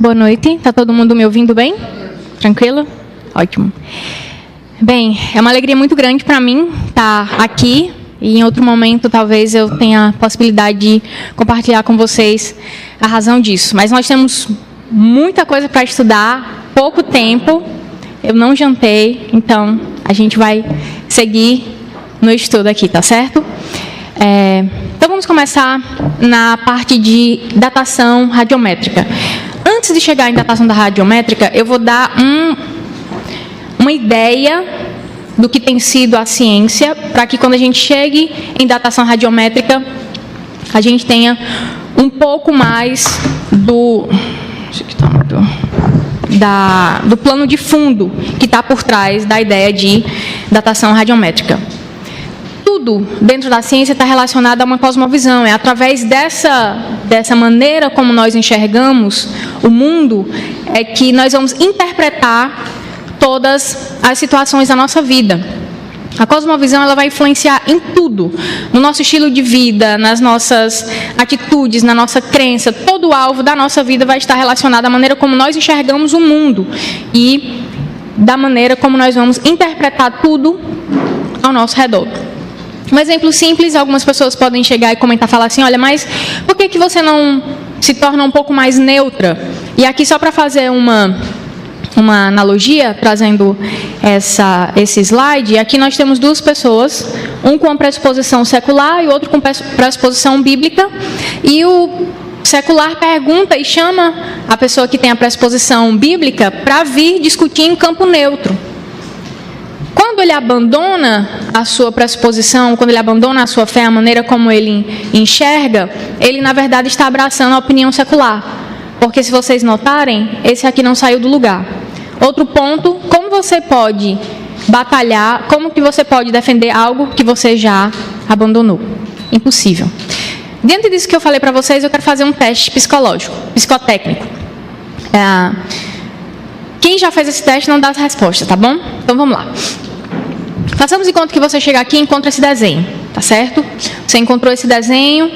Boa noite. Está todo mundo me ouvindo bem? Tranquilo? Ótimo. Bem, é uma alegria muito grande para mim estar aqui e em outro momento talvez eu tenha a possibilidade de compartilhar com vocês a razão disso. Mas nós temos muita coisa para estudar, pouco tempo, eu não jantei, então a gente vai seguir no estudo aqui, tá certo? Então vamos começar na parte de datação radiométrica. Antes de chegar em datação da radiométrica, eu vou dar uma ideia do que tem sido a ciência, para que quando a gente chegue em datação radiométrica, a gente tenha um pouco mais do plano de fundo que está por trás da ideia de datação radiométrica. Tudo dentro da ciência está relacionado a uma cosmovisão. É através dessa maneira como nós enxergamos o mundo é que nós vamos interpretar todas as situações da nossa vida. A cosmovisão ela vai influenciar em tudo, no nosso estilo de vida, nas nossas atitudes, na nossa crença. Todo o alvo da nossa vida vai estar relacionado à maneira como nós enxergamos o mundo e da maneira como nós vamos interpretar tudo ao nosso redor. Um exemplo simples, algumas pessoas podem chegar e comentar, falar assim, olha, mas por que você não se torna um pouco mais neutra? E aqui só para fazer uma analogia, trazendo esse slide, aqui nós temos duas pessoas, um com a pressuposição secular e outro com pressuposição bíblica, e o secular pergunta e chama a pessoa que tem a pressuposição bíblica para vir discutir em campo neutro. Quando ele abandona a sua pressuposição, quando ele abandona a sua fé, a maneira como ele enxerga, ele na verdade está abraçando a opinião secular. Porque se vocês notarem, esse aqui não saiu do lugar. Outro ponto, como você pode batalhar, como que você pode defender algo que você já abandonou? Impossível. Diante disso que eu falei para vocês, eu quero fazer um teste psicológico, psicotécnico. Quem já fez esse teste não dá as respostas, tá bom? Então vamos lá. Façamos de conta que você chega aqui e encontra esse desenho, tá certo? Você encontrou esse desenho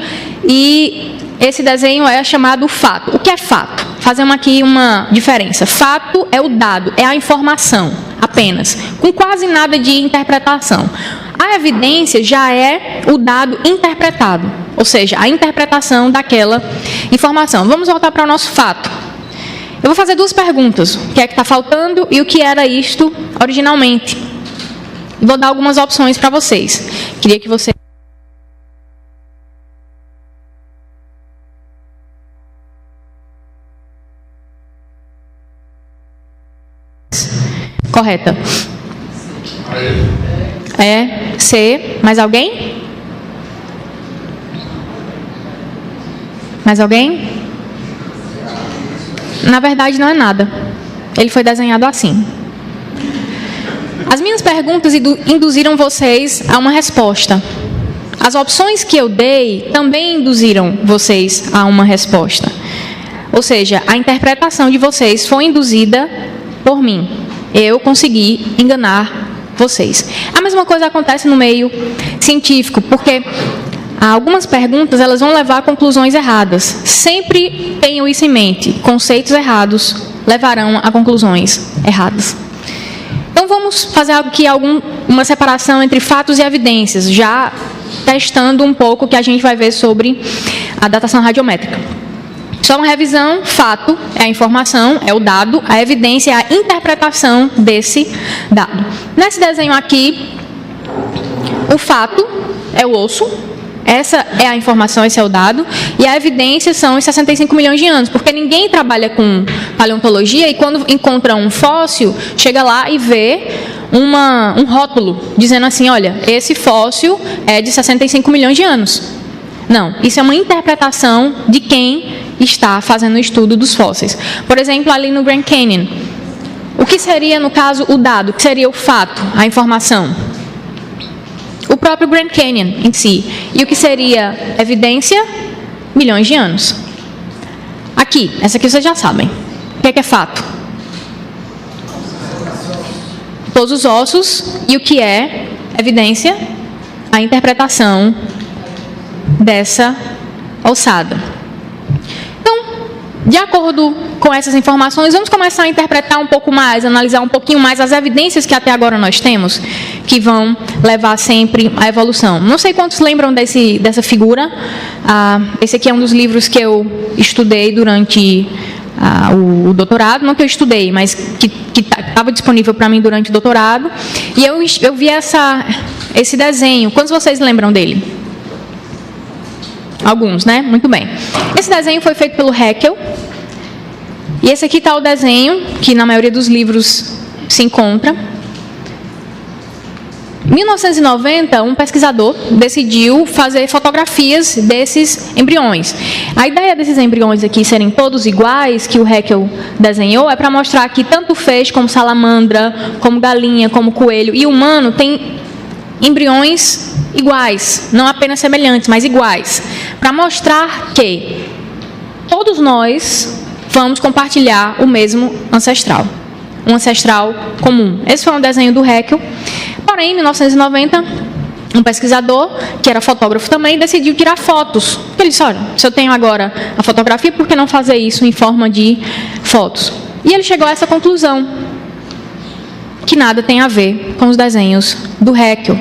e esse desenho é chamado fato. O que é fato? Fazemos aqui uma diferença. Fato é o dado, é a informação, apenas, com quase nada de interpretação. A evidência já é o dado interpretado, ou seja, a interpretação daquela informação. Vamos voltar para o nosso fato. Eu vou fazer duas perguntas. O que é que está faltando e o que era isto originalmente? Vou dar algumas opções para vocês. Queria que você... Correta. É, C. Mais alguém? Mais alguém? Na verdade, não é nada. Ele foi desenhado assim. As minhas perguntas induziram vocês a uma resposta. As opções que eu dei também induziram vocês a uma resposta. Ou seja, a interpretação de vocês foi induzida por mim. Eu consegui enganar vocês. A mesma coisa acontece no meio científico, porque algumas perguntas elas vão levar a conclusões erradas. Sempre tenham isso em mente. Conceitos errados levarão a conclusões erradas. Então vamos fazer aqui uma separação entre fatos e evidências, já testando um pouco o que a gente vai ver sobre a datação radiométrica. Só uma revisão, fato é a informação, é o dado, a evidência é a interpretação desse dado. Nesse desenho aqui, o fato é o osso, essa é a informação, esse é o dado, e a evidência são os 65 milhões de anos, porque ninguém trabalha com paleontologia e quando encontra um fóssil, chega lá e vê um rótulo dizendo assim, olha, esse fóssil é de 65 milhões de anos. Não, isso é uma interpretação de quem está fazendo o estudo dos fósseis. Por exemplo, ali no Grand Canyon, o que seria, no caso, o dado? O que seria o fato, a informação? O próprio Grand Canyon em si. E o que seria evidência? Milhões de anos. Aqui, essa aqui vocês já sabem. O que é fato? Todos os ossos. E o que é evidência? A interpretação dessa ossada. Então, de acordo com essas informações, vamos começar a interpretar um pouco mais, analisar um pouquinho mais as evidências que até agora nós temos, que vão levar sempre à evolução. Não sei quantos lembram dessa figura. Esse aqui é um dos livros que eu estudei durante o doutorado, não que eu estudei, mas que estava disponível para mim durante o doutorado. E eu vi esse desenho. Quantos vocês lembram dele? Alguns, né? Muito bem. Esse desenho foi feito pelo Haeckel. E esse aqui está o desenho, que na maioria dos livros se encontra. Em 1990, um pesquisador decidiu fazer fotografias desses embriões. A ideia desses embriões aqui serem todos iguais, que o Haeckel desenhou, é para mostrar que tanto feixe, como salamandra, como galinha, como coelho e humano tem embriões iguais, não apenas semelhantes, mas iguais, para mostrar que todos nós vamos compartilhar o mesmo ancestral, um ancestral comum. Esse foi um desenho do Haeckel. Porém, em 1990, um pesquisador, que era fotógrafo também, decidiu tirar fotos. Ele disse, olha, se eu tenho agora a fotografia, por que não fazer isso em forma de fotos? E ele chegou a essa conclusão, que nada tem a ver com os desenhos do Haeckel.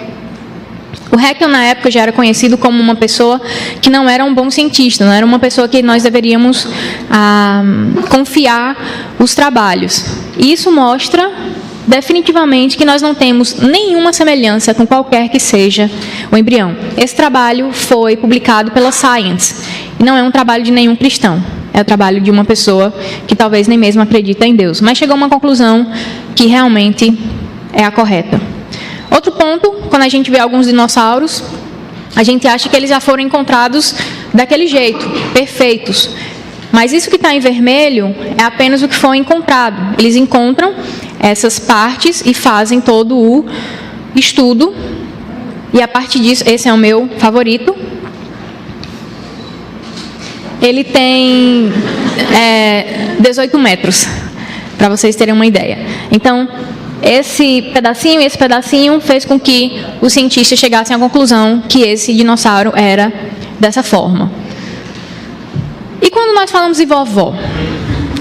O Haeckel, na época, já era conhecido como uma pessoa que não era um bom cientista, não era uma pessoa que nós deveríamos confiar os trabalhos. E isso mostra definitivamente que nós não temos nenhuma semelhança com qualquer que seja o embrião. Esse trabalho foi publicado pela Science, e não é um trabalho de nenhum cristão. É o trabalho de uma pessoa que talvez nem mesmo acredita em Deus, mas chegou a uma conclusão que realmente é a correta. Outro ponto, quando a gente vê alguns dinossauros, a gente acha que eles já foram encontrados daquele jeito, perfeitos. Mas isso que está em vermelho é apenas o que foi encontrado. Eles encontram essas partes e fazem todo o estudo. E a partir disso, esse é o meu favorito. Ele tem 18 metros, para vocês terem uma ideia. Então, esse pedacinho e esse pedacinho fez com que os cientistas chegassem à conclusão que esse dinossauro era dessa forma. E quando nós falamos de vovó,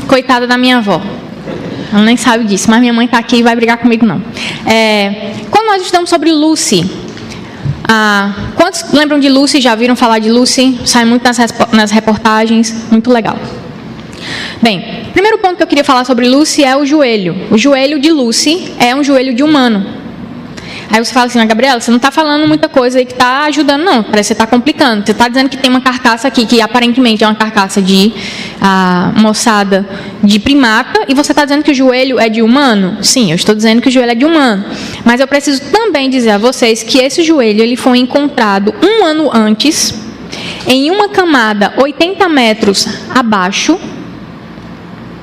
coitada da minha avó, ela nem sabe disso, mas minha mãe está aqui e vai brigar comigo não. Quando nós estudamos sobre Lucy, quantos lembram de Lucy, já viram falar de Lucy? Sai muito nas reportagens, muito legal. Bem, o primeiro ponto que eu queria falar sobre Lucy é o joelho. O joelho de Lucy é um joelho de humano. Aí você fala assim, Gabriela, você não está falando muita coisa aí que está ajudando, não. Parece que você está complicando. Você está dizendo que tem uma carcaça aqui, que aparentemente é uma carcaça de moçada de primata, e você está dizendo que o joelho é de humano? Sim, eu estou dizendo que o joelho é de humano. Mas eu preciso também dizer a vocês que esse joelho ele foi encontrado 1 ano antes, em uma camada 80 metros abaixo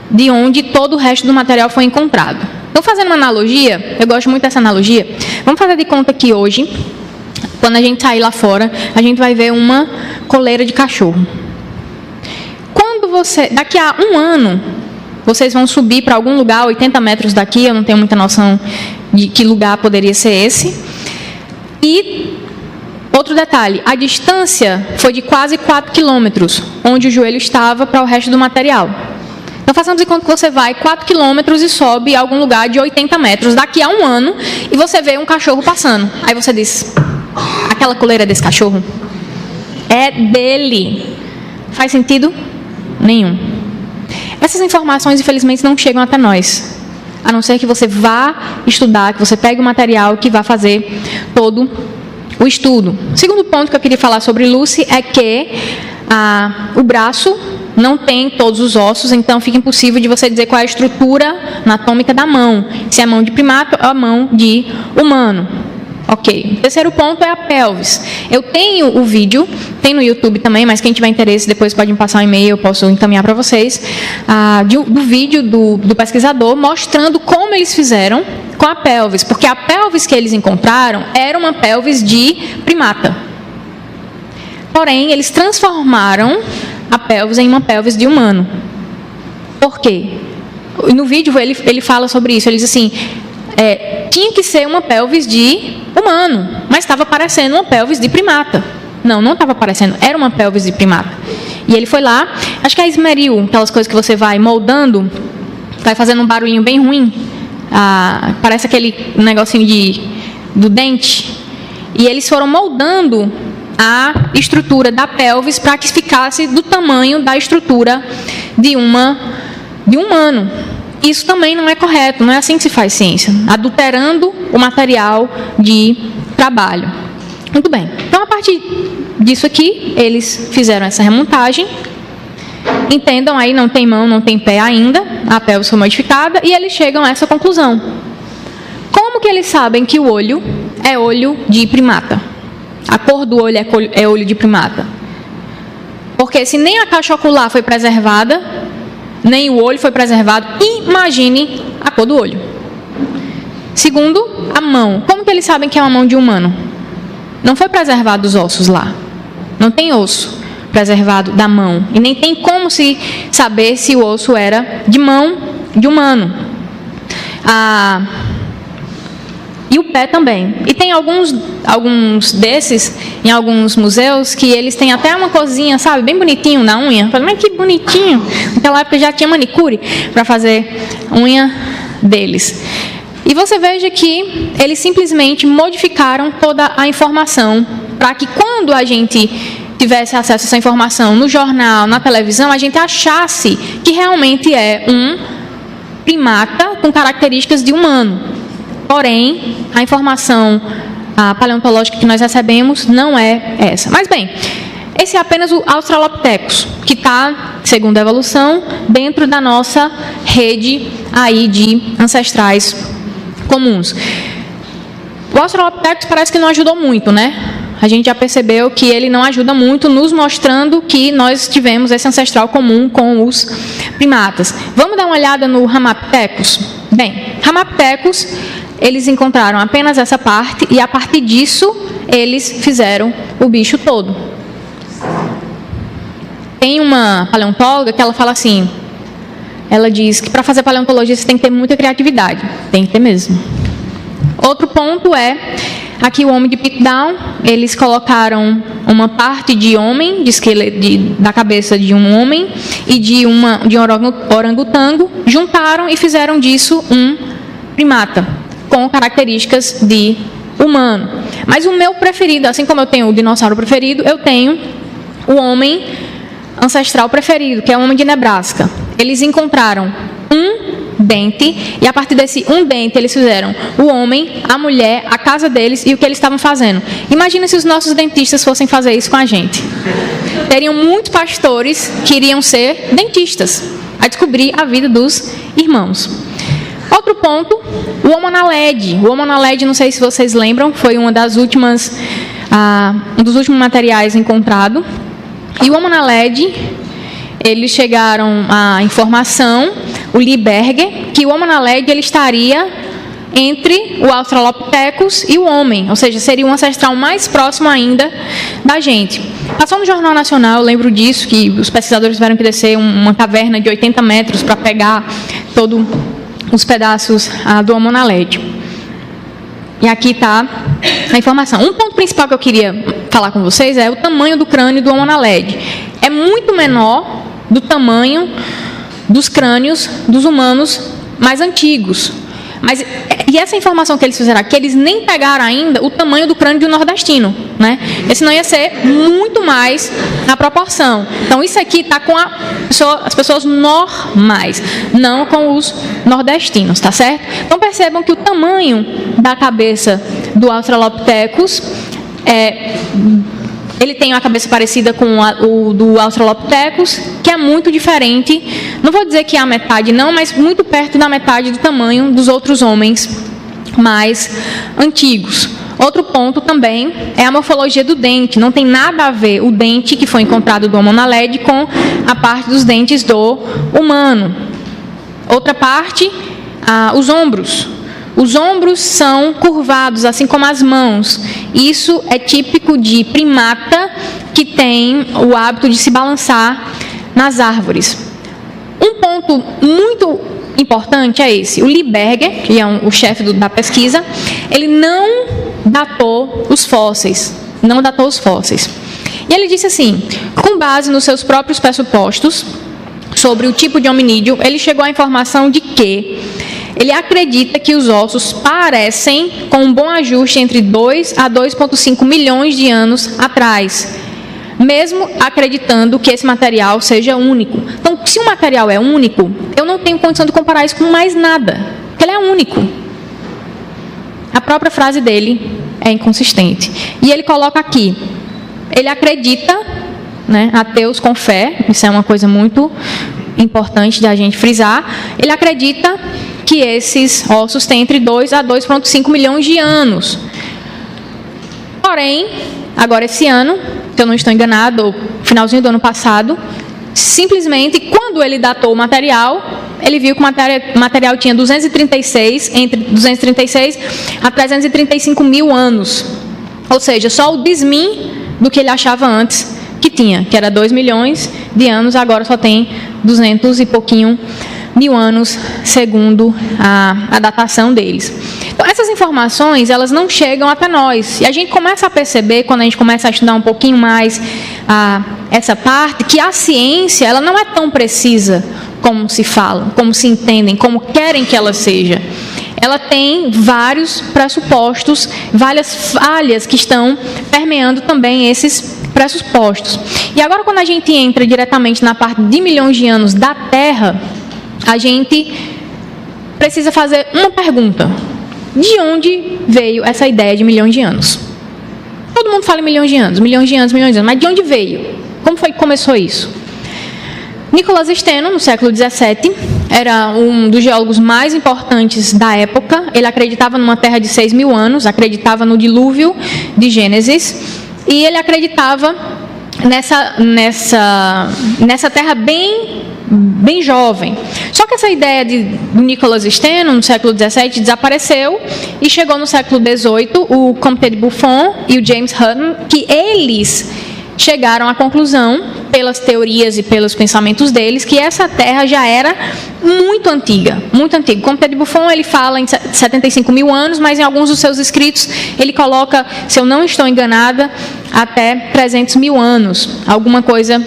de onde todo o resto do material foi encontrado. Então, fazendo uma analogia, eu gosto muito dessa analogia, vamos fazer de conta que hoje, quando a gente sair lá fora, a gente vai ver uma coleira de cachorro. Daqui a 1 ano, vocês vão subir para algum lugar, 80 metros daqui, eu não tenho muita noção de que lugar poderia ser esse. E, outro detalhe, a distância foi de quase 4 quilômetros, onde o joelho estava para o resto do material. Então, façamos de conta que você vai 4 quilômetros e sobe a algum lugar de 80 metros daqui a 1 ano e você vê um cachorro passando. Aí você diz, aquela coleira desse cachorro é dele. Faz sentido? Nenhum. Essas informações, infelizmente, não chegam até nós. A não ser que você vá estudar, que você pegue o material, que vá fazer todo o estudo. O segundo ponto que eu queria falar sobre Lucy é que o braço não tem todos os ossos, então fica impossível de você dizer qual é a estrutura anatômica da mão. Se é a mão de primata ou a mão de humano. Ok. O terceiro ponto é a pelvis. Eu tenho o vídeo, tem no YouTube também, mas quem tiver interesse depois pode me passar um e-mail, eu posso encaminhar para vocês, do vídeo do pesquisador mostrando como eles fizeram com a pelvis, porque a pelvis que eles encontraram era uma pelvis de primata. Porém, eles transformaram a pelvis em uma pelvis de humano. Por quê? No vídeo ele fala sobre isso, ele diz assim, tinha que ser uma pelvis de humano, mas estava parecendo uma pelvis de primata. Não estava parecendo, era uma pelvis de primata. E ele foi lá, acho que é esmeril, aquelas coisas que você vai moldando, vai fazendo um barulhinho bem ruim, parece aquele negocinho do dente. E eles foram moldando a estrutura da pelvis para que ficasse do tamanho da estrutura de um humano. Isso também não é correto, não é assim que se faz ciência, adulterando o material de trabalho. Muito bem, então a partir disso aqui, eles fizeram essa remontagem. Entendam aí, não tem mão, não tem pé ainda, a pelvis foi modificada, e eles chegam a essa conclusão. Como que eles sabem que o olho é olho de primata? A cor do olho é olho de primata? Porque se nem a caixa ocular foi preservada, nem o olho foi preservado, imagine a cor do olho. Segundo, a mão. Como que eles sabem que é uma mão de humano? Não foi preservado os ossos lá. Não tem osso preservado da mão. E nem tem como se saber se o osso era de mão de humano. E o pé também. E tem alguns desses, em alguns museus, que eles têm até uma coisinha, sabe, bem bonitinho na unha. Mas que bonitinho. Naquela época já tinha manicure para fazer unha deles. E você veja que eles simplesmente modificaram toda a informação para que quando a gente tivesse acesso a essa informação no jornal, na televisão, a gente achasse que realmente é um primata com características de humano. Porém, a informação paleontológica que nós recebemos não é essa. Mas bem, esse é apenas o Australopithecus, que está, segundo a evolução, dentro da nossa rede aí de ancestrais comuns. O Australopithecus parece que não ajudou muito, né? A gente já percebeu que ele não ajuda muito, nos mostrando que nós tivemos esse ancestral comum com os primatas. Vamos dar uma olhada no Ramapithecus? Bem, Ramapithecus, eles encontraram apenas essa parte e a partir disso eles fizeram o bicho todo. Tem uma paleontóloga que ela fala assim, ela diz que para fazer paleontologia você tem que ter muita criatividade. Tem que ter mesmo. Outro ponto é, aqui o homem de Piltdown, eles colocaram uma parte de homem, de esqueleto, da cabeça de um homem e de um orangotango, juntaram e fizeram disso um primata, com características de humano. Mas o meu preferido, assim como eu tenho o dinossauro preferido, eu tenho o homem ancestral preferido, que é o homem de Nebraska. Eles encontraram um dente, e a partir desse um dente eles fizeram o homem, a mulher, a casa deles e o que eles estavam fazendo. Imagina se os nossos dentistas fossem fazer isso com a gente. Teriam muitos pastores que iriam ser dentistas, a descobrir a vida dos irmãos. Outro ponto, o Homo naledi. O Homo naledi, não sei se vocês lembram, foi um dos últimos materiais encontrado. E o Homo naledi, eles chegaram à informação, o Lee Berger, que o Homo naledi ele estaria entre o Australopithecus e o homem, ou seja, seria um ancestral mais próximo ainda da gente. Passou no Jornal Nacional, eu lembro disso, que os pesquisadores tiveram que descer uma caverna de 80 metros para pegar todos os pedaços do Homo naledi. E aqui está a informação. Um ponto principal que eu queria falar com vocês é o tamanho do crânio do Homo naledi. É muito menor do tamanho dos crânios dos humanos mais antigos. E essa informação que eles fizeram aqui, eles nem pegaram ainda o tamanho do crânio do nordestino, né? Porque senão ia ser muito mais na proporção. Então, isso aqui está com as pessoas normais, não com os nordestinos, tá certo? Então, percebam que o tamanho da cabeça do Australopithecus ele tem uma cabeça parecida com o do Australopithecus, que é muito diferente. Não vou dizer que é a metade, não, mas muito perto da metade do tamanho dos outros homens mais antigos. Outro ponto também é a morfologia do dente. Não tem nada a ver o dente que foi encontrado do Homo naledi com a parte dos dentes do humano. Outra parte, os ombros. Os ombros são curvados, assim como as mãos. Isso é típico de primata que tem o hábito de se balançar nas árvores. Um ponto muito importante é esse. O Lee Berger, que é o chefe da pesquisa, ele não datou os fósseis. Não datou os fósseis. E ele disse assim, com base nos seus próprios pressupostos sobre o tipo de hominídeo, ele chegou à informação de que ele acredita que os ossos parecem com um bom ajuste entre 2 a 2,5 milhões de anos atrás, mesmo acreditando que esse material seja único. Então, se o material é único, eu não tenho condição de comparar isso com mais nada, porque ele é único. A própria frase dele é inconsistente. E ele coloca aqui, ele acredita, né, ateus com fé, isso é uma coisa muito importante da gente frisar, ele acredita que esses ossos têm entre 2 a 2,5 milhões de anos. Porém, agora esse ano, se eu não estou enganado, finalzinho do ano passado, simplesmente, quando ele datou o material, ele viu que o material tinha entre 236 a 335 mil anos. Ou seja, só o desmin do que ele achava antes que tinha, que era 2 milhões de anos, agora só tem 200 e pouquinho mil anos, segundo a datação deles. Então, essas informações, elas não chegam até nós. E a gente começa a perceber, quando a gente começa a estudar um pouquinho mais essa parte, que a ciência, ela não é tão precisa como se fala, como se entendem, como querem que ela seja. Ela tem vários pressupostos, várias falhas que estão permeando também esses pressupostos. E agora, quando a gente entra diretamente na parte de milhões de anos da Terra, a gente precisa fazer uma pergunta. De onde veio essa ideia de milhões de anos? Todo mundo fala em milhões de anos, mas de onde veio? Como foi que começou isso? Nicholas Steno, no século XVII, era um dos geólogos mais importantes da época. Ele acreditava numa Terra de 6 mil anos, acreditava no dilúvio de Gênesis, e ele acreditava nessa Terra bem jovem. Só que essa ideia do Nicholas Steno, no século XVII, desapareceu e chegou no século XVIII o Comte de Buffon e o James Hutton, que eles chegaram à conclusão, pelas teorias e pelos pensamentos deles, que essa Terra já era muito antiga, muito antiga. O Comte de Buffon, ele fala em 75 mil anos, mas em alguns dos seus escritos ele coloca, se eu não estou enganada, até 300 mil anos, alguma coisa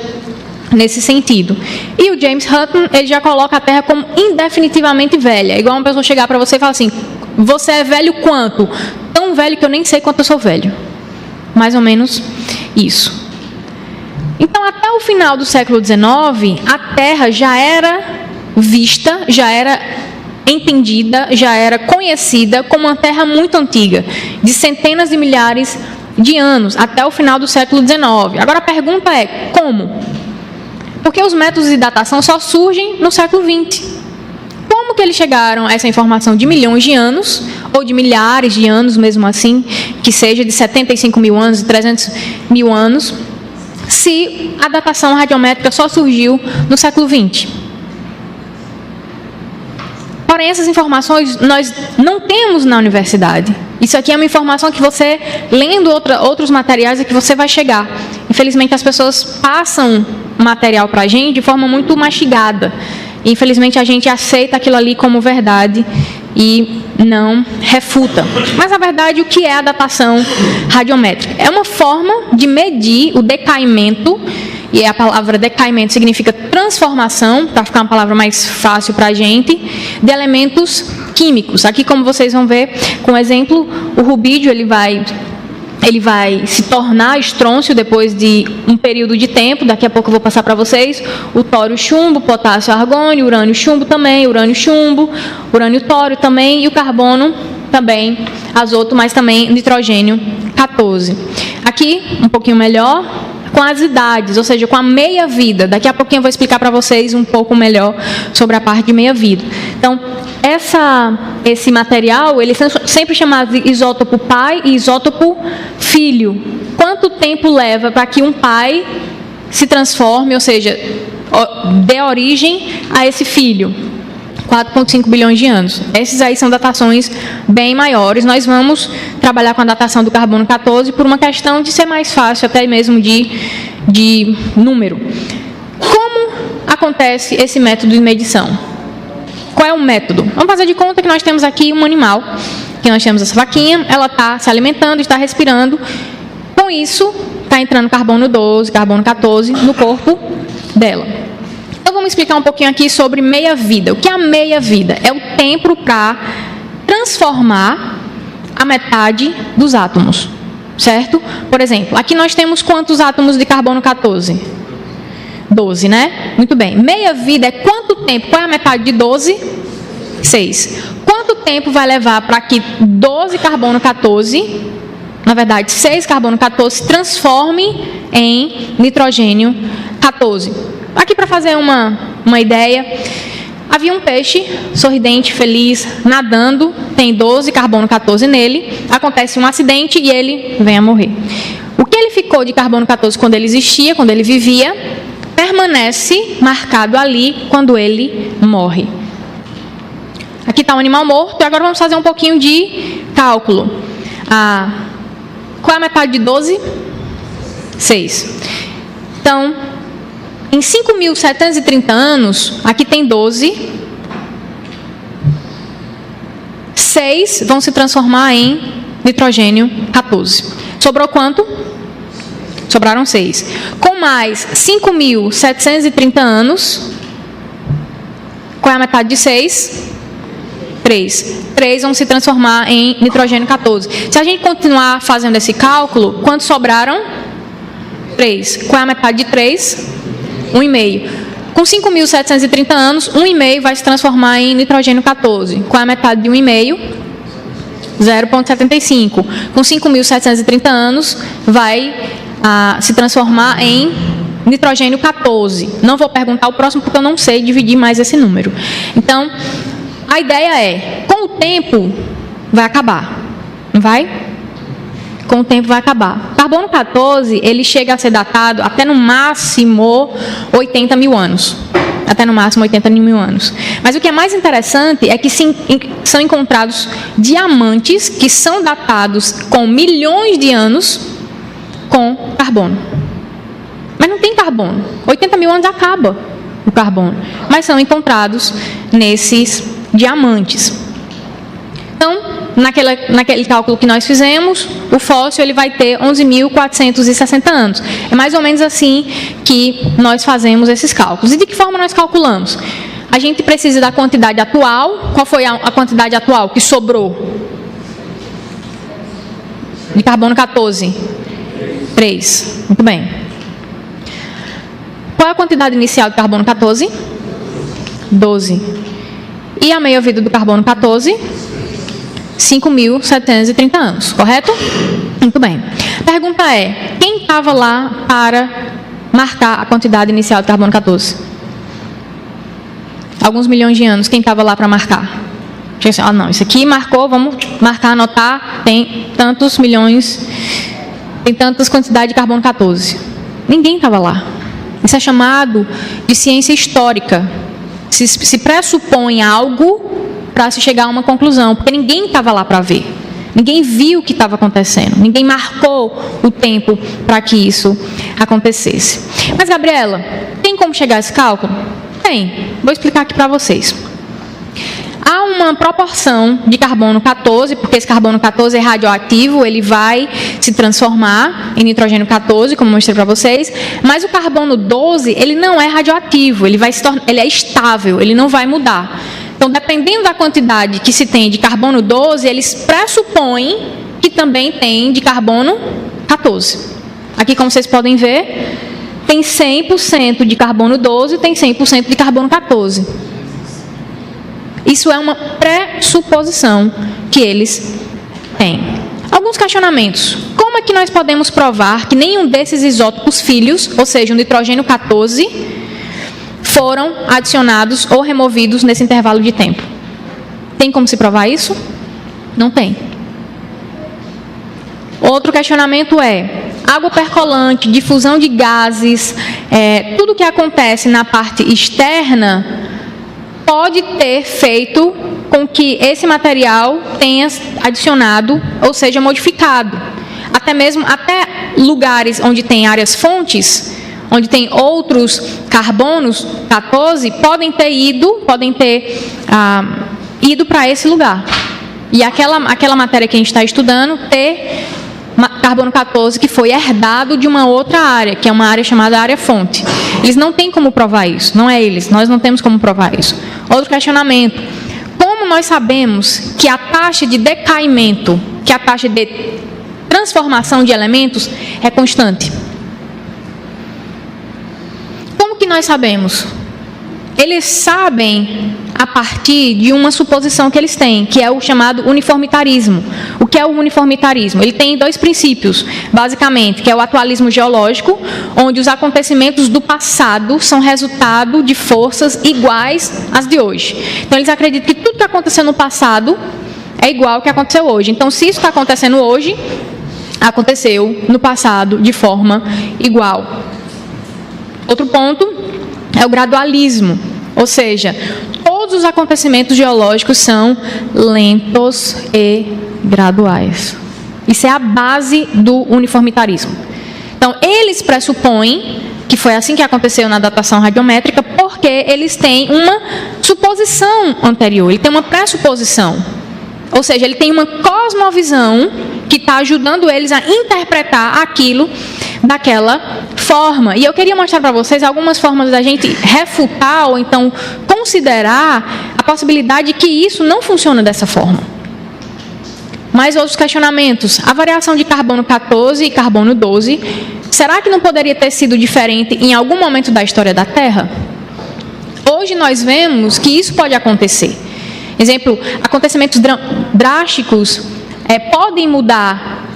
nesse sentido. E o James Hutton, ele já coloca a Terra como indefinitivamente velha. É igual uma pessoa chegar para você e falar assim, você é velho quanto? Tão velho que eu nem sei quanto eu sou velho. Mais ou menos isso. Então, até o final do século XIX, a Terra já era vista, já era entendida, já era conhecida como uma Terra muito antiga, de centenas de milhares de anos, até o final do século XIX. Agora, a pergunta é, como? Porque os métodos de datação só surgem no século XX. Como que eles chegaram a essa informação de milhões de anos, ou de milhares de anos mesmo assim, que seja de 75 mil anos, de 300 mil anos, se a datação radiométrica só surgiu no século XX? Porém, essas informações nós não temos na universidade. Isso aqui é uma informação que você, lendo outros materiais, é que você vai chegar. Infelizmente, as pessoas passam material para a gente de forma muito mastigada. Infelizmente, a gente aceita aquilo ali como verdade e não refuta. Mas, na verdade, o que é a datação radiométrica? É uma forma de medir o decaimento, e a palavra decaimento significa transformação, para ficar uma palavra mais fácil para a gente, de elementos químicos. Aqui, como vocês vão ver, com o exemplo, o rubídio ele vai se tornar estrôncio depois de um período de tempo. Daqui a pouco eu vou passar para vocês o tório chumbo, potássio argônio, urânio chumbo também, urânio chumbo, urânio tório também, e o carbono também, azoto, mas também nitrogênio 14. Aqui, um pouquinho melhor, com as idades, ou seja, com a meia-vida. Daqui a pouquinho eu vou explicar para vocês um pouco melhor sobre a parte de meia-vida. Então, esse material, ele é sempre chamado de isótopo pai e isótopo filho. Quanto tempo leva para que um pai se transforme, ou seja, dê origem a esse filho? 4,5 bilhões de anos. Esses aí são datações bem maiores. Nós vamos trabalhar com a datação do carbono 14 por uma questão de ser mais fácil, até mesmo de número. Como acontece esse método de medição? Qual é o método? Vamos fazer de conta que nós temos aqui um animal, que nós temos essa vaquinha, ela está se alimentando, está respirando. Com isso, está entrando carbono 12, carbono 14 no corpo dela. Então, vamos explicar um pouquinho aqui sobre meia-vida. O que é a meia-vida? É o tempo para transformar a metade dos átomos, certo? Por exemplo, aqui nós temos quantos átomos de carbono 14? 12, né? Muito bem. Meia-vida é quanto tempo? Qual é a metade de 12? 6. Quanto tempo vai levar para que 12 carbono 14, na verdade 6 carbono 14, se transforme em nitrogênio 14? Aqui para fazer uma ideia, havia um peixe sorridente, feliz, nadando, tem 12 carbono 14 nele, acontece um acidente e ele vem a morrer. O que ele ficou de carbono 14 quando ele existia, quando ele vivia, permanece marcado ali quando ele morre. Aqui está um animal morto e agora vamos fazer um pouquinho de cálculo. Qual é a metade de 12? 6. Então, em 5.730 anos, aqui tem 12. 6 vão se transformar em nitrogênio 14. Sobrou quanto? Sobraram 6. Com mais 5.730 anos, qual é a metade de 6? 3. 3 vão se transformar em nitrogênio 14. Se a gente continuar fazendo esse cálculo, quantos sobraram? 3. Qual é a metade de 3? 1,5. Com 5.730 anos, 1,5 vai se transformar em nitrogênio 14. Qual é a metade de 1,5? 0,75. Com 5.730 anos, vai se transformar em nitrogênio 14. Não vou perguntar o próximo porque eu não sei dividir mais esse número. Então, a ideia é, com o tempo, vai acabar. Não vai? Com o tempo vai acabar. Carbono 14, ele chega a ser datado até no máximo 80 mil anos. Até no máximo 80 mil anos. Mas o que é mais interessante é que são encontrados diamantes que são datados com milhões de anos com carbono. Mas não tem carbono. 80 mil anos acaba o carbono. Mas são encontrados nesses diamantes. Então, naquele cálculo que nós fizemos, o fóssil ele vai ter 11.460 anos. É mais ou menos assim que nós fazemos esses cálculos. E de que forma nós calculamos? A gente precisa da quantidade atual. Qual foi a quantidade atual que sobrou? De carbono 14? 3. Muito bem. Qual é a quantidade inicial de carbono 14? 12. E a meia-vida do carbono 14? 5.730 anos, correto? Muito bem. A pergunta é, quem estava lá para marcar a quantidade inicial de carbono 14? Alguns milhões de anos, quem estava lá para marcar? Não, isso aqui marcou, vamos marcar, anotar, tem tantos milhões, tem tantas quantidades de carbono 14. Ninguém estava lá. Isso é chamado de ciência histórica. Se pressupõe algo para se chegar a uma conclusão, porque ninguém estava lá para ver. Ninguém viu o que estava acontecendo. Ninguém marcou o tempo para que isso acontecesse. Mas, Gabriela, tem como chegar a esse cálculo? Tem. Vou explicar aqui para vocês. Há uma proporção de carbono 14, porque esse carbono 14 é radioativo, ele vai se transformar em nitrogênio 14, como eu mostrei para vocês, mas o carbono 12, ele não é radioativo, ele é estável, ele não vai mudar. Então, dependendo da quantidade que se tem de carbono 12, eles pressupõem que também tem de carbono 14. Aqui, como vocês podem ver, tem 100% de carbono 12 e tem 100% de carbono 14. Isso é uma pressuposição que eles têm. Alguns questionamentos. Como é que nós podemos provar que nenhum desses isótopos filhos, ou seja, o nitrogênio 14, foram adicionados ou removidos nesse intervalo de tempo? Tem como se provar isso? Não tem. Outro questionamento é, água percolante, difusão de gases, tudo que acontece na parte externa pode ter feito com que esse material tenha adicionado, ou seja, modificado. Até lugares onde tem áreas fontes, onde tem outros carbonos 14, podem ter ido para esse lugar. E aquela matéria que a gente está estudando ter carbono 14 que foi herdado de uma outra área, que é uma área chamada área fonte. Eles não têm como provar isso, não é eles, nós não temos como provar isso. Outro questionamento: como nós sabemos que a taxa de decaimento, que a taxa de transformação de elementos é constante? Como que nós sabemos? Eles sabem a partir de uma suposição que eles têm, que é o chamado uniformitarismo. O que é o uniformitarismo? Ele tem dois princípios, basicamente, que é o atualismo geológico, onde os acontecimentos do passado são resultado de forças iguais às de hoje. Então, eles acreditam que tudo que aconteceu no passado é igual ao que aconteceu hoje. Então, se isso está acontecendo hoje, aconteceu no passado de forma igual. Outro ponto é o gradualismo, ou seja, todos os acontecimentos geológicos são lentos e graduais. Isso é a base do uniformitarismo. Então, eles pressupõem que foi assim que aconteceu na datação radiométrica, porque eles têm uma suposição anterior, ele tem uma pressuposição. Ou seja, ele tem uma cosmovisão que está ajudando eles a interpretar aquilo daquela forma. E eu queria mostrar para vocês algumas formas da gente refutar ou então considerar a possibilidade de que isso não funciona dessa forma. Mais outros questionamentos. A variação de carbono 14 e carbono 12, será que não poderia ter sido diferente em algum momento da história da Terra? Hoje nós vemos que isso pode acontecer. Exemplo, acontecimentos drásticos podem mudar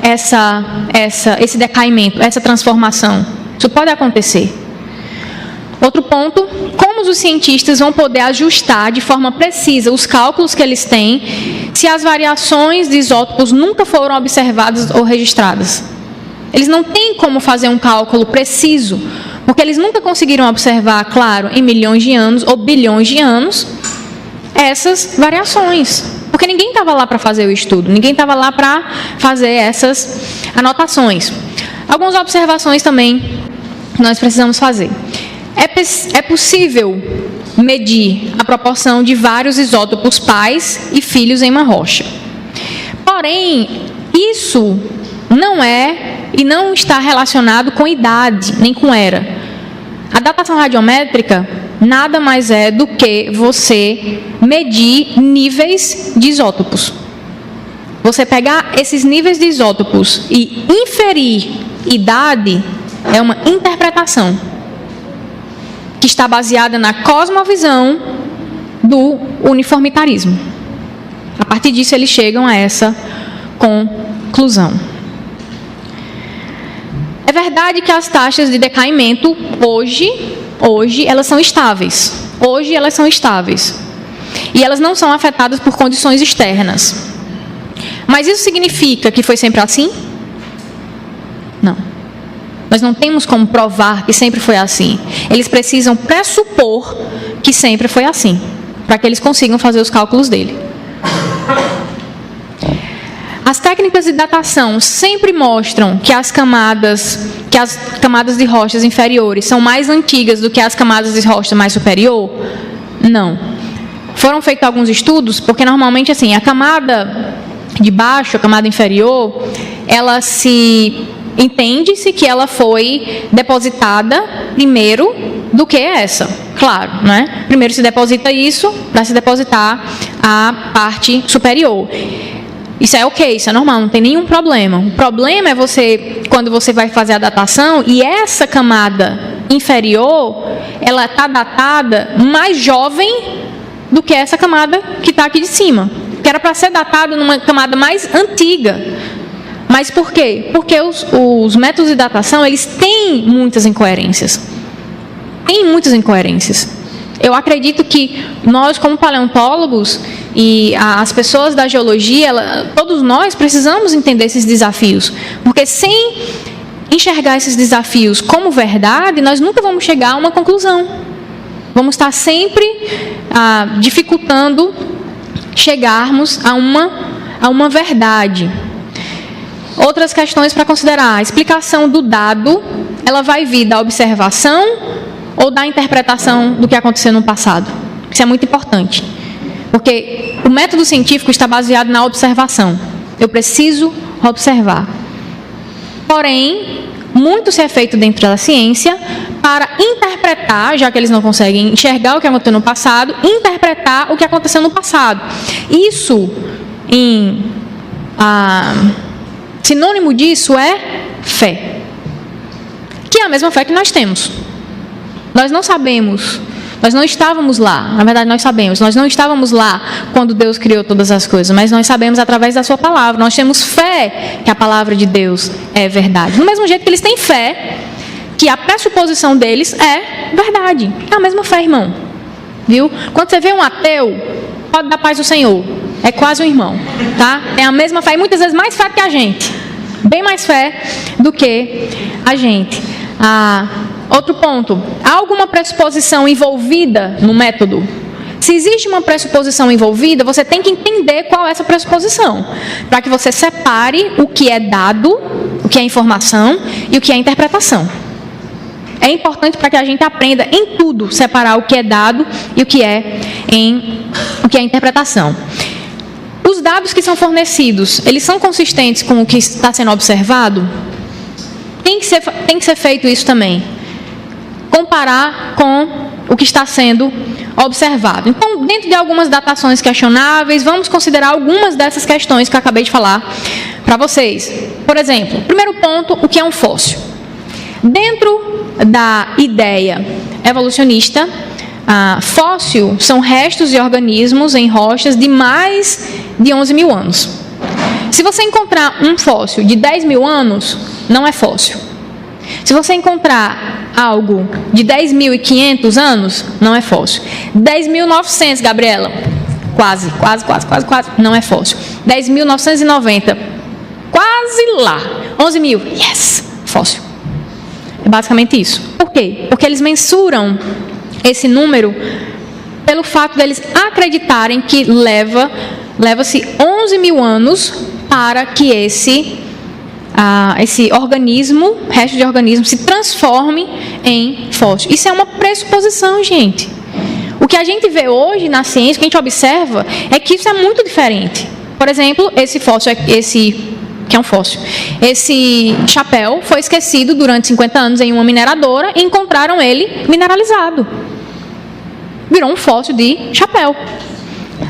esse decaimento, essa transformação. Isso pode acontecer. Outro ponto: como os cientistas vão poder ajustar de forma precisa os cálculos que eles têm se as variações de isótopos nunca foram observadas ou registradas? Eles não têm como fazer um cálculo preciso, porque eles nunca conseguiram observar, claro, em milhões de anos ou bilhões de anos, essas variações. Porque ninguém estava lá para fazer o estudo, ninguém estava lá para fazer essas anotações. Algumas observações também nós precisamos fazer. É possível medir a proporção de vários isótopos pais e filhos em uma rocha. Porém, isso não é e não está relacionado com idade, nem com era. A datação radiométrica nada mais é do que você medir níveis de isótopos. Você pegar esses níveis de isótopos e inferir idade é uma interpretação que está baseada na cosmovisão do uniformitarismo. A partir disso, eles chegam a essa conclusão. É verdade que as taxas de decaimento hoje elas são estáveis. Hoje elas são estáveis. E elas não são afetadas por condições externas. Mas isso significa que foi sempre assim? Não. Nós não temos como provar que sempre foi assim. Eles precisam pressupor que sempre foi assim, para que eles consigam fazer os cálculos dele. As técnicas de datação sempre mostram que as camadas de rochas inferiores são mais antigas do que as camadas de rocha mais superior? Não. Foram feitos alguns estudos, porque normalmente assim, a camada de baixo, a camada inferior, ela entende-se que ela foi depositada primeiro do que essa. Claro, né? Primeiro se deposita isso para se depositar a parte superior. Isso é ok, isso é normal, não tem nenhum problema. O problema é quando você vai fazer a datação e essa camada inferior, ela está datada mais jovem do que essa camada que está aqui de cima. Que era para ser datada numa camada mais antiga. Mas por quê? Porque os métodos de datação, eles têm muitas incoerências. Tem muitas incoerências. Eu acredito que nós, como paleontólogos, e as pessoas da geologia, todos nós precisamos entender esses desafios. Porque sem enxergar esses desafios como verdade, nós nunca vamos chegar a uma conclusão. Vamos estar sempre dificultando chegarmos a uma verdade. Outras questões para considerar. A explicação do dado, ela vai vir da observação ou da interpretação do que aconteceu no passado. Isso é muito importante. Porque o método científico está baseado na observação. Eu preciso observar. Porém, muito se é feito dentro da ciência para interpretar, já que eles não conseguem enxergar o que aconteceu no passado, interpretar o que aconteceu no passado. Isso, sinônimo disso é fé, que é a mesma fé que nós temos. Nós não sabemos, nós não estávamos lá, na verdade nós sabemos, nós não estávamos lá quando Deus criou todas as coisas, mas nós sabemos através da sua palavra, nós temos fé que a palavra de Deus é verdade. Do mesmo jeito que eles têm fé que a pressuposição deles é verdade. É a mesma fé, irmão. Viu? Quando você vê um ateu, pode dar paz ao Senhor, é quase um irmão, tá? É a mesma fé, e muitas vezes mais fé que a gente, bem mais fé do que a gente. Outro ponto, há alguma pressuposição envolvida no método? Se existe uma pressuposição envolvida, você tem que entender qual é essa pressuposição, para que você separe o que é dado, o que é informação e o que é interpretação. É importante para que a gente aprenda em tudo separar o que é dado e o que é interpretação. Os dados que são fornecidos, eles são consistentes com o que está sendo observado? Tem que ser feito isso também. Comparar com o que está sendo observado. Então, dentro de algumas datações questionáveis, vamos considerar algumas dessas questões que eu acabei de falar para vocês. Por exemplo, primeiro ponto, o que é um fóssil? Dentro da ideia evolucionista, fóssil são restos de organismos em rochas de mais de 11 mil anos. Se você encontrar um fóssil de 10 mil anos, não é fóssil. Se você encontrar algo de 10.500 anos, não é fóssil. 10.900, Gabriela, quase, não é fóssil. 10.990, quase lá. 11 mil, yes, fóssil. É basicamente isso. Por quê? Porque eles mensuram esse número pelo fato deles acreditarem que leva-se 11 mil anos para que esse organismo, resto de organismo, se transforme em fóssil. Isso é uma pressuposição, gente. O que a gente vê hoje na ciência, o que a gente observa, é que isso é muito diferente. Por exemplo, esse fóssil, que é um fóssil, esse chapéu foi esquecido durante 50 anos em uma mineradora e encontraram ele mineralizado. Virou um fóssil de chapéu.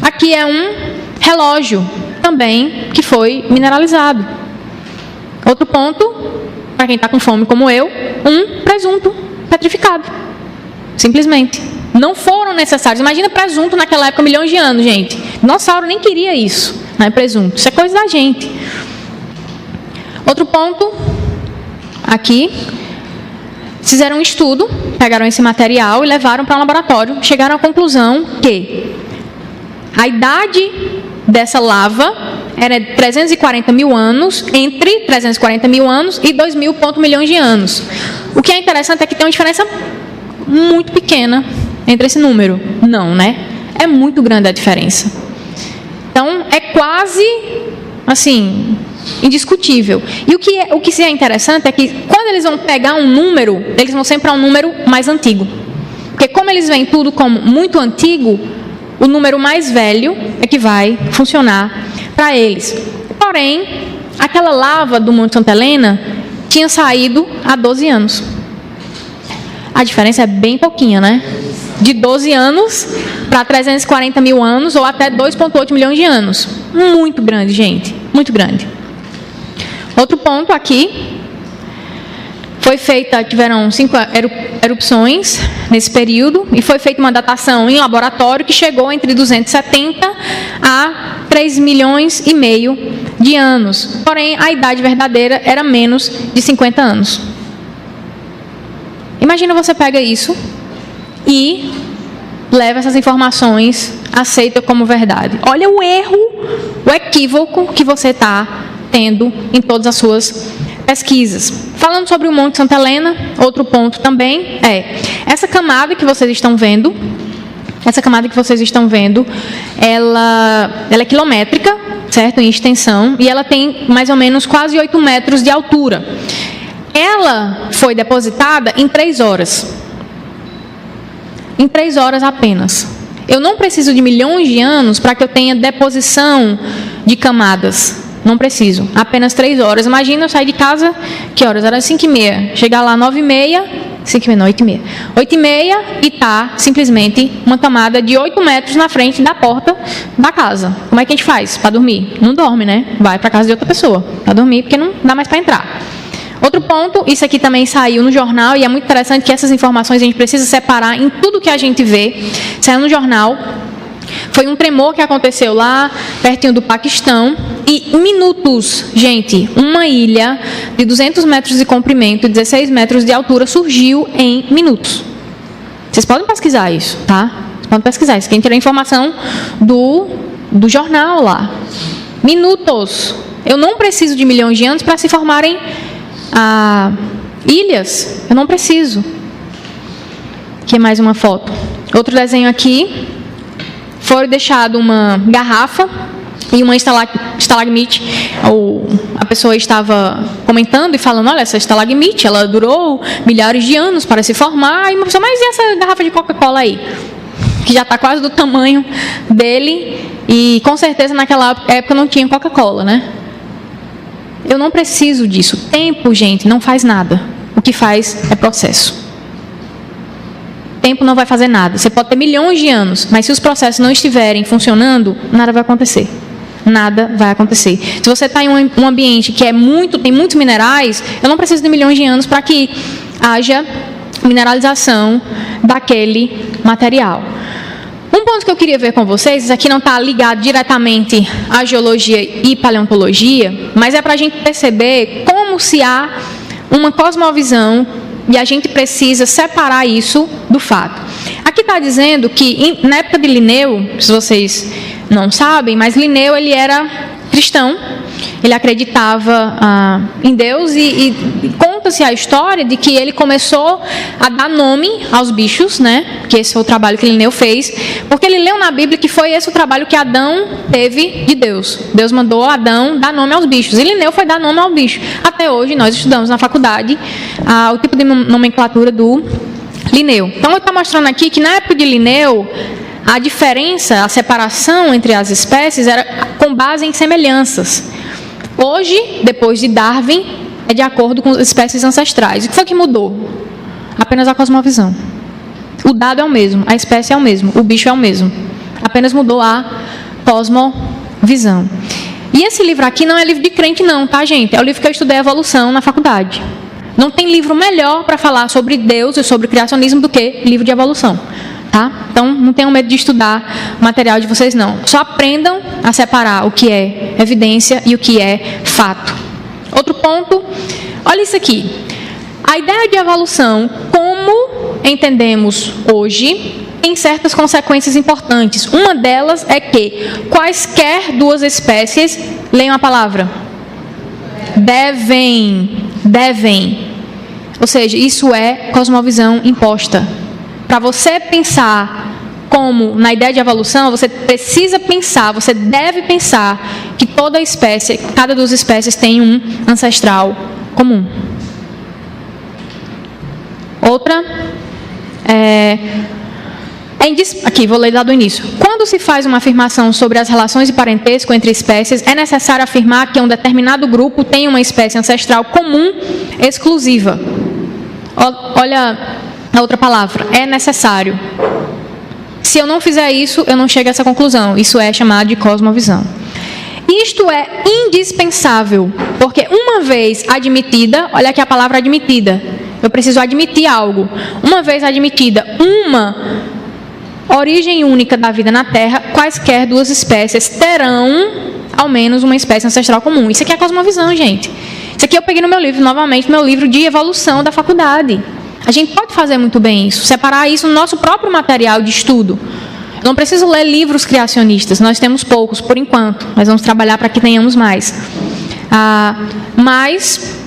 Aqui é um relógio também que foi mineralizado. Outro ponto, para quem está com fome como eu, um presunto petrificado. Simplesmente. Não foram necessários. Imagina presunto naquela época, milhões de anos, gente. Dinossauro nem queria isso, não é presunto. Isso é coisa da gente. Outro ponto, aqui, fizeram um estudo, pegaram esse material e levaram para um laboratório. Chegaram à conclusão que a idade dessa lava era de 340 mil anos, entre 340 mil anos e 2 mil milhões de anos. O que é interessante é que tem uma diferença muito pequena entre esse número. Não, né? É muito grande a diferença. Então, é quase, assim, indiscutível. E o que é interessante é que, quando eles vão pegar um número, eles vão sempre para um número mais antigo. Porque como eles veem tudo como muito antigo, o número mais velho é que vai funcionar para eles. Porém, aquela lava do Monte Santa Helena tinha saído há 12 anos. A diferença é bem pouquinha, né? De 12 anos para 340 mil anos ou até 2,8 milhões de anos. Muito grande, gente. Muito grande. Outro ponto aqui. Tiveram 5 erupções nesse período e foi feita uma datação em laboratório que chegou entre 270 a 3 milhões e meio de anos. Porém, a idade verdadeira era menos de 50 anos. Imagina você pega isso e leva essas informações, aceita como verdade. Olha o erro, o equívoco que você está tendo em todas as suas pesquisas. Falando sobre o Monte Santa Helena, outro ponto também é essa camada que vocês estão vendo. Ela é quilométrica, certo? Em extensão, e ela tem mais ou menos quase 8 metros de altura. Ela foi depositada em 3 horas. Em 3 horas apenas. Eu não preciso de milhões de anos para que eu tenha deposição de camadas. Não preciso. Apenas 3 horas. Imagina eu sair de casa, que horas? Era 5h30. Chegar lá 9h30, 5h30 não, 8h30. 8h30 e tá simplesmente uma camada de 8 metros na frente da porta da casa. Como é que a gente faz para dormir? Não dorme, né? Vai para casa de outra pessoa para dormir, porque não dá mais para entrar. Outro ponto, isso aqui também saiu no jornal, e é muito interessante que essas informações a gente precisa separar em tudo que a gente vê. Saiu no jornal, foi um tremor que aconteceu lá, pertinho do Paquistão, e em minutos, gente, uma ilha de 200 metros de comprimento e 16 metros de altura surgiu em minutos. Vocês podem pesquisar isso, tá? Vocês podem pesquisar isso. Quem tirou a informação do jornal lá. Minutos. Eu não preciso de milhões de anos para se formarem ilhas. Eu não preciso. Aqui é mais uma foto. Outro desenho aqui. Foi deixado uma garrafa e uma estalagmite. A pessoa estava comentando e falando, olha, essa estalagmite, ela durou milhares de anos para se formar. E uma pessoa, mas e essa garrafa de Coca-Cola aí? Que já está quase do tamanho dele. E com certeza naquela época não tinha Coca-Cola, né? Eu não preciso disso. Tempo, gente, não faz nada. O que faz é processo. Tempo não vai fazer nada. Você pode ter milhões de anos, mas se os processos não estiverem funcionando, nada vai acontecer. Nada vai acontecer. Se você está em um ambiente que tem muitos minerais, eu não preciso de milhões de anos para que haja mineralização daquele material. Um ponto que eu queria ver com vocês, isso aqui não está ligado diretamente à geologia e paleontologia, mas é para a gente perceber como se há uma cosmovisão e a gente precisa separar isso do fato. Aqui está dizendo que, na época de Linneu, se vocês não sabem, mas Linneu ele era cristão, ele acreditava em Deus e conta-se a história de que ele começou a dar nome aos bichos, né? Que esse foi o trabalho que Linneu fez, porque ele leu na Bíblia que foi esse o trabalho que Adão teve de Deus. Deus mandou Adão dar nome aos bichos, e Linneu foi dar nome ao bicho. Até hoje nós estudamos na faculdade o tipo de nomenclatura do Linneu. Então eu estou mostrando aqui que na época de Linneu a diferença, a separação entre as espécies era com base em semelhanças. Hoje, depois de Darwin, é de acordo com as espécies ancestrais. O que foi que mudou? Apenas a cosmovisão. O dado é o mesmo, a espécie é o mesmo, o bicho é o mesmo. Apenas mudou a cosmovisão. E esse livro aqui não é livro de crente não, tá, gente? É o livro que eu estudei evolução na faculdade. Não tem livro melhor para falar sobre Deus e sobre criacionismo do que livro de evolução. Tá? Então, não tenham medo de estudar o material de vocês, não. Só aprendam a separar o que é evidência e o que é fato. Outro ponto, olha isso aqui. A ideia de evolução, como entendemos hoje, tem certas consequências importantes. Uma delas é que quaisquer duas espécies, leiam a palavra, devem. Ou seja, isso é cosmovisão imposta. Para você pensar como na ideia de evolução, você precisa pensar, você deve pensar que toda espécie, cada duas espécies tem um ancestral comum. Outra aqui, vou ler lá do início. Quando se faz uma afirmação sobre as relações de parentesco entre espécies, é necessário afirmar que um determinado grupo tem uma espécie ancestral comum exclusiva. Olha a outra palavra, é necessário. Se eu não fizer isso, eu não chego a essa conclusão. Isso é chamado de cosmovisão. Isto é indispensável, porque uma vez admitida, olha aqui a palavra admitida, eu preciso admitir algo. Uma vez admitida uma origem única da vida na Terra, quaisquer duas espécies terão ao menos uma espécie ancestral comum. Isso aqui é cosmovisão, gente. Isso aqui eu peguei no meu livro, novamente, meu livro de evolução da faculdade. A gente pode fazer muito bem isso, separar isso no nosso próprio material de estudo. Eu não preciso ler livros criacionistas, nós temos poucos, por enquanto. Nós vamos trabalhar para que tenhamos mais. Mas,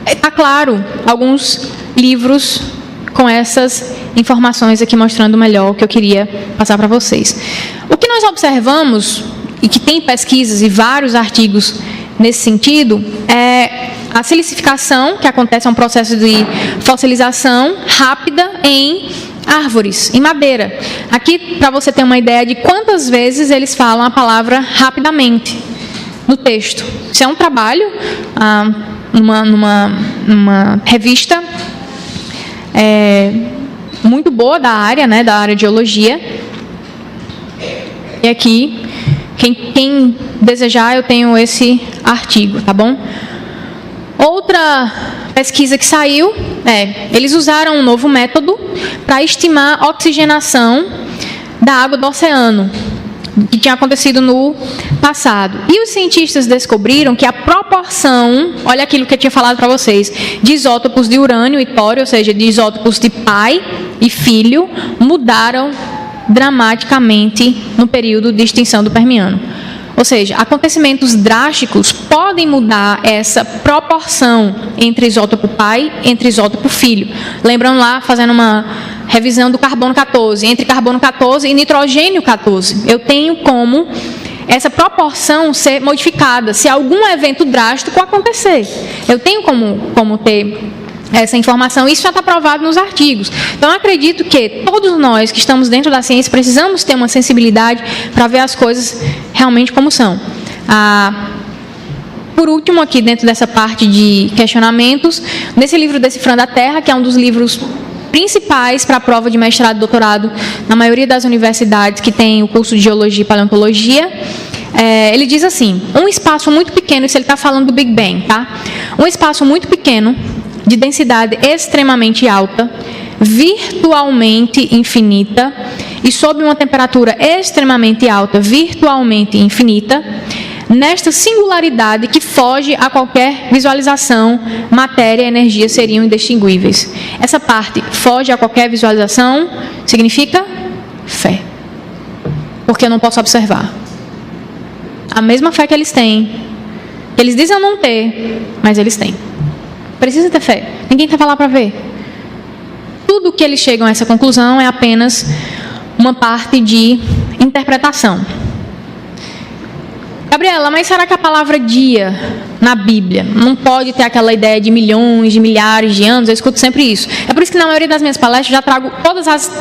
está claro, alguns livros com essas informações aqui mostrando melhor o que eu queria passar para vocês. O que nós observamos, e que tem pesquisas e vários artigos nesse sentido, é a silicificação, que acontece, é um processo de fossilização rápida em árvores, em madeira. Aqui, para você ter uma ideia de quantas vezes eles falam a palavra rapidamente. no texto. Isso é um trabalho numa revista muito boa da área, né, da área de geologia. E aqui, quem desejar, eu tenho esse artigo, tá bom? Outra pesquisa que saiu, eles usaram um novo método para estimar a oxigenação da água do oceano, que tinha acontecido no passado. E os cientistas descobriram que a proporção, olha aquilo que eu tinha falado para vocês, de isótopos de urânio e tório, ou seja, de isótopos de pai e filho, mudaram dramaticamente no período de extinção do Permiano. Ou seja, acontecimentos drásticos podem mudar essa proporção entre isótopo pai e entre isótopo filho. Lembram lá, fazendo uma revisão do carbono 14, entre carbono 14 e nitrogênio 14. Eu tenho como essa proporção ser modificada se algum evento drástico acontecer. Eu tenho como ter essa informação, isso já está provado nos artigos. Então, eu acredito que todos nós que estamos dentro da ciência precisamos ter uma sensibilidade para ver as coisas realmente como são. Por último, aqui dentro dessa parte de questionamentos, nesse livro Decifrando a Terra, que é um dos livros principais para a prova de mestrado e doutorado na maioria das universidades que tem o curso de Geologia e Paleontologia, ele diz assim, um espaço muito pequeno, isso ele está falando do Big Bang, tá? Um espaço muito pequeno, de densidade extremamente alta, virtualmente infinita e sob uma temperatura extremamente alta, virtualmente infinita, nesta singularidade que foge a qualquer visualização, matéria e energia seriam indistinguíveis. Essa parte, foge a qualquer visualização, significa fé. Porque eu não posso observar. A mesma fé que eles têm. Eles dizem não ter, mas eles têm. Precisa ter fé. Ninguém estava lá para ver. Tudo que eles chegam a essa conclusão é apenas uma parte de interpretação. Gabriela, mas será que a palavra dia na Bíblia não pode ter aquela ideia de milhões, de milhares de anos? Eu escuto sempre isso. É por isso que na maioria das minhas palestras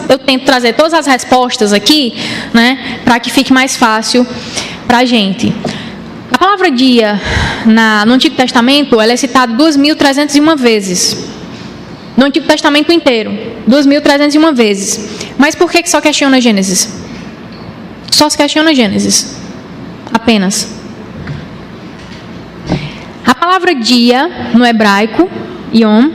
eu tento trazer todas as respostas aqui, né, para que fique mais fácil para a gente. A palavra dia no Antigo Testamento, ela é citada 2.301 vezes. No Antigo Testamento inteiro, 2.301 vezes. Mas por que só questiona Gênesis? Só se questiona Gênesis. Apenas. A palavra dia, no hebraico, yom,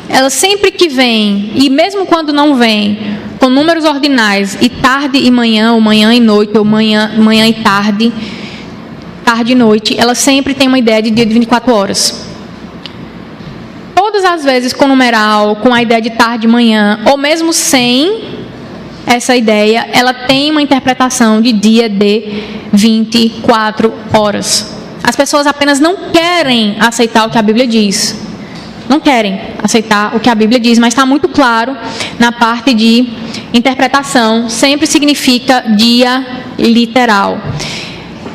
ela sempre que vem, e mesmo quando não vem, com números ordinais, e tarde e manhã, ou manhã e noite, ou manhã e tarde e noite, ela sempre tem uma ideia de dia de 24 horas. Todas as vezes com numeral, com a ideia de tarde e manhã, ou mesmo sem essa ideia, ela tem uma interpretação de dia de 24 horas. As pessoas apenas não querem aceitar o que a Bíblia diz. Não querem aceitar o que a Bíblia diz, mas está muito claro na parte de interpretação, sempre significa dia literal.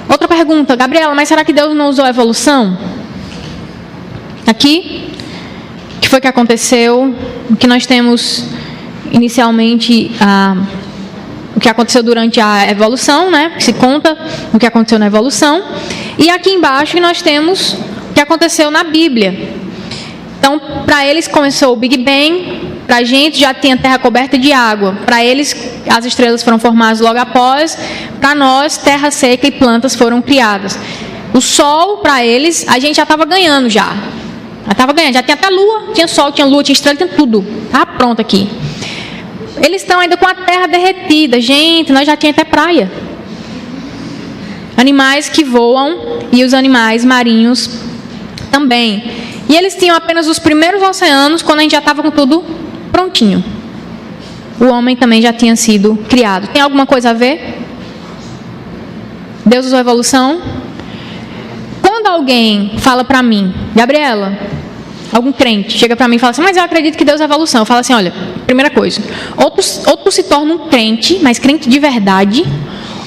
Outra pergunta, Gabriela, mas será que Deus não usou a evolução? Aqui, o que foi que aconteceu? O que nós temos inicialmente, o que aconteceu durante a evolução, né? Que se conta o que aconteceu na evolução. E aqui embaixo nós temos o que aconteceu na Bíblia. Então, para eles começou o Big Bang, para a gente já tinha terra coberta de água. Para eles, as estrelas foram formadas logo após. Para nós, terra seca e plantas foram criadas. O Sol, para eles, a gente já estava ganhando já. Já tinha até lua, tinha sol, tinha lua, tinha estrela, tinha tudo. Tá pronto aqui. Eles estão ainda com a terra derretida. Gente, nós já tínhamos até praia. Animais que voam e os animais marinhos também. E eles tinham apenas os primeiros oceanos quando a gente já estava com tudo prontinho. O homem também já tinha sido criado. Tem alguma coisa a ver? Deus usou a evolução? Quando alguém fala para mim, Gabriela, algum crente chega para mim e fala assim, mas eu acredito que Deus é evolução. Eu falo assim, olha, primeira coisa, ou tu se torna um crente, mas crente de verdade,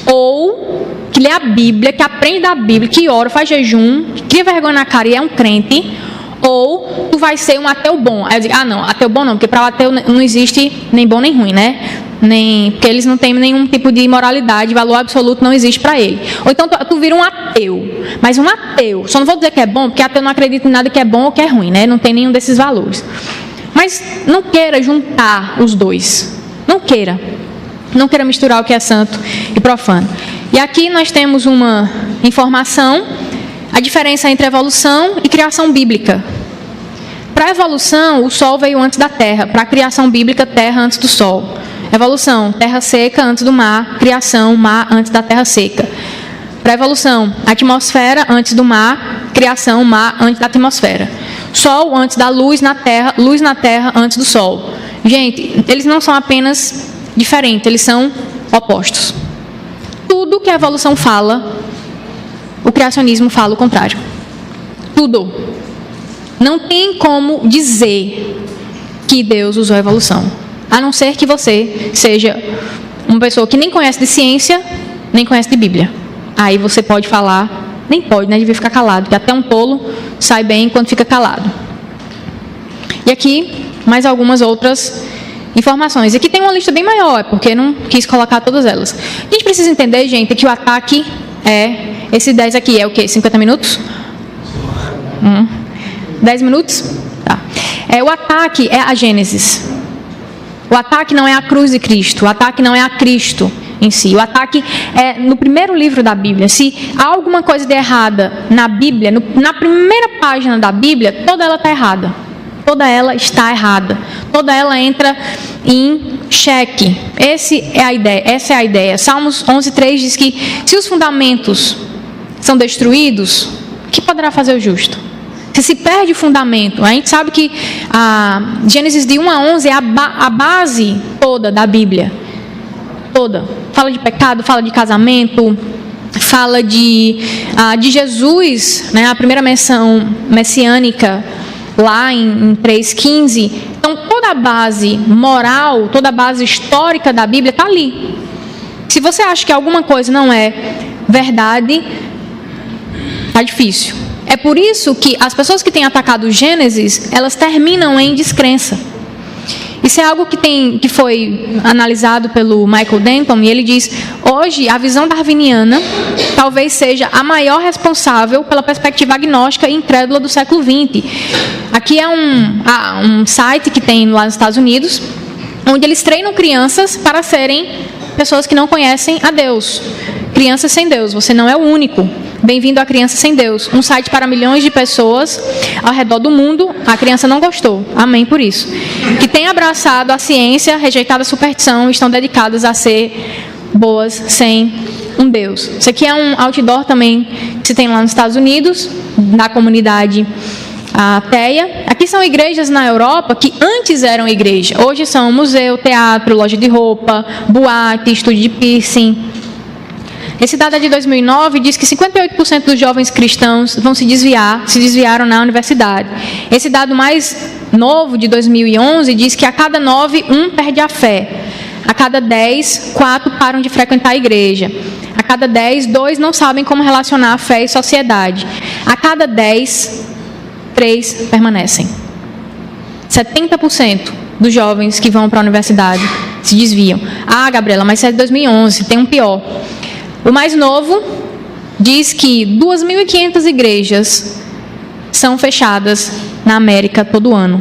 ou que lê a Bíblia, que aprende da Bíblia, que ora, faz jejum, que cria vergonha na cara e é um crente, ou tu vai ser um ateu bom. Aí eu digo, não, ateu bom não, porque para o ateu não existe nem bom nem ruim, né? Porque eles não têm nenhum tipo de moralidade, valor absoluto não existe para ele. Ou então tu vira um ateu, mas um ateu, só não vou dizer que é bom, porque ateu não acredita em nada que é bom ou que é ruim, né? Não tem nenhum desses valores. Mas não queira juntar os dois. Não queira misturar o que é santo e profano. E aqui nós temos uma informação, a diferença entre evolução e criação bíblica. Para a evolução, o Sol veio antes da Terra. Para a criação bíblica, Terra antes do Sol. Evolução, terra seca antes do mar. Criação, mar antes da terra seca. Para a evolução, atmosfera antes do mar. Criação, mar antes da atmosfera. Sol antes da luz na terra antes do Sol. Gente, eles não são apenas diferentes, eles são opostos. Tudo que a evolução fala, o criacionismo fala o contrário. Tudo. Não tem como dizer que Deus usou a evolução, a não ser que você seja uma pessoa que nem conhece de ciência, nem conhece de Bíblia. Aí você pode falar, nem pode, né? Devia ficar calado, porque até um tolo sai bem quando fica calado. E aqui, mais algumas outras informações. Aqui tem uma lista bem maior, porque não quis colocar todas elas. A gente precisa entender, gente, que o ataque é... Esse 10 aqui é o quê? 50 minutos? 10 minutos? Tá. O ataque é a Gênesis. O ataque não é a cruz de Cristo. O ataque não é a Cristo em si. O ataque é no primeiro livro da Bíblia. Se há alguma coisa de errada na Bíblia, na primeira página da Bíblia, toda ela está errada. Toda ela está errada. Toda ela entra em xeque. Essa é a ideia. Salmos 11:3 diz que se os fundamentos são destruídos, o que poderá fazer o justo? Se perde o fundamento, a gente sabe que a Gênesis de 1 a 11 é a base toda da Bíblia. Toda. Fala de pecado, fala de casamento, fala de Jesus, né, a primeira menção messiânica, lá em 3:15. Então, toda a base moral, toda a base histórica da Bíblia está ali. Se você acha que alguma coisa não é verdade, está difícil. É por isso que as pessoas que têm atacado Gênesis, elas terminam em descrença. Isso é algo que foi analisado pelo Michael Denton, e ele diz, hoje a visão darwiniana talvez seja a maior responsável pela perspectiva agnóstica e incrédula do século XX. Aqui é um site que tem lá nos Estados Unidos, onde eles treinam crianças para serem pessoas que não conhecem a Deus. Crianças sem Deus, você não é o único. Bem-vindo à Criança Sem Deus. Um site para milhões de pessoas ao redor do mundo. A criança não gostou. Amém por isso. Que tem abraçado a ciência, rejeitado a superstição, estão dedicadas a ser boas sem um Deus. Isso aqui é um outdoor também que se tem lá nos Estados Unidos, da comunidade ateia. Aqui são igrejas na Europa que antes eram igreja. Hoje são museu, teatro, loja de roupa, boate, estúdio de piercing. Esse dado é de 2009 e diz que 58% dos jovens cristãos desviaram na universidade. Esse dado mais novo, de 2011, diz que a cada 9, 1 perde a fé. A cada 10, 4 param de frequentar a igreja. A cada 10, 2 não sabem como relacionar a fé e sociedade. A cada 10, 3 permanecem. 70% dos jovens que vão para a universidade se desviam. Gabriela, mas isso é de 2011, tem um pior. O mais novo diz que 2.500 igrejas são fechadas na América todo ano.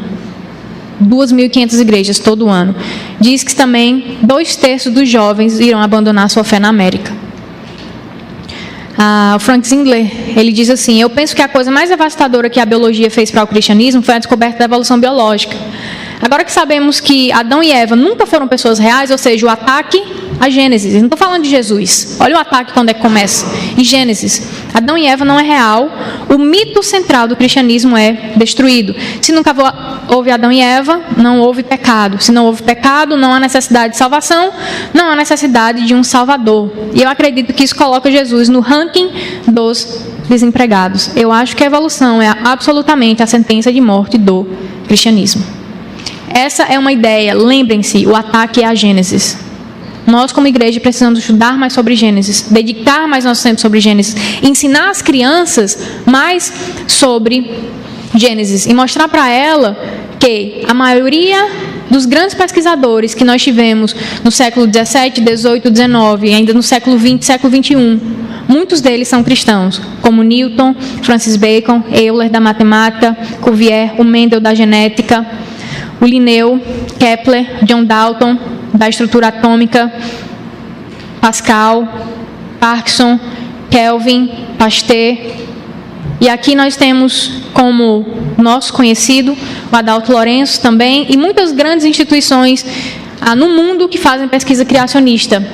2.500 igrejas todo ano. Diz que também 2/3 dos jovens irão abandonar sua fé na América. O Frank Zingler, ele diz assim, eu penso que a coisa mais devastadora que a biologia fez para o cristianismo foi a descoberta da evolução biológica. Agora que sabemos que Adão e Eva nunca foram pessoas reais, ou seja, o ataque a Gênesis. Eu não estou falando de Jesus. Olha o ataque quando é que começa. Em Gênesis. Adão e Eva não é real. O mito central do cristianismo é destruído. Se nunca houve Adão e Eva, não houve pecado. Se não houve pecado, não há necessidade de salvação, não há necessidade de um Salvador. E eu acredito que isso coloca Jesus no ranking dos desempregados. Eu acho que a evolução é absolutamente a sentença de morte do cristianismo. Essa é uma ideia. Lembrem-se, o ataque é a Gênesis. Nós, como igreja, precisamos estudar mais sobre Gênesis, dedicar mais nosso tempo sobre Gênesis, ensinar as crianças mais sobre Gênesis e mostrar para ela que a maioria dos grandes pesquisadores que nós tivemos no século 17, 18, 19 e ainda no século 20, século 21, muitos deles são cristãos, como Newton, Francis Bacon, Euler da matemática, Cuvier, o Mendel da genética, o Linneu, Kepler, John Dalton da estrutura atômica, Pascal, Parkinson, Kelvin, Pasteur. E aqui nós temos como nosso conhecido o Adalto Lourenço também e muitas grandes instituições no mundo que fazem pesquisa criacionista.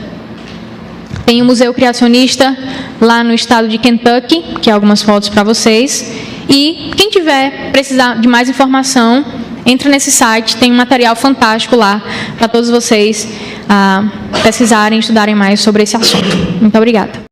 Tem o Museu Criacionista lá no estado de Kentucky, que é algumas fotos para vocês. E quem tiver precisar de mais informação, entra nesse site, tem um material fantástico lá para todos vocês pesquisarem, estudarem mais sobre esse assunto. Muito obrigada.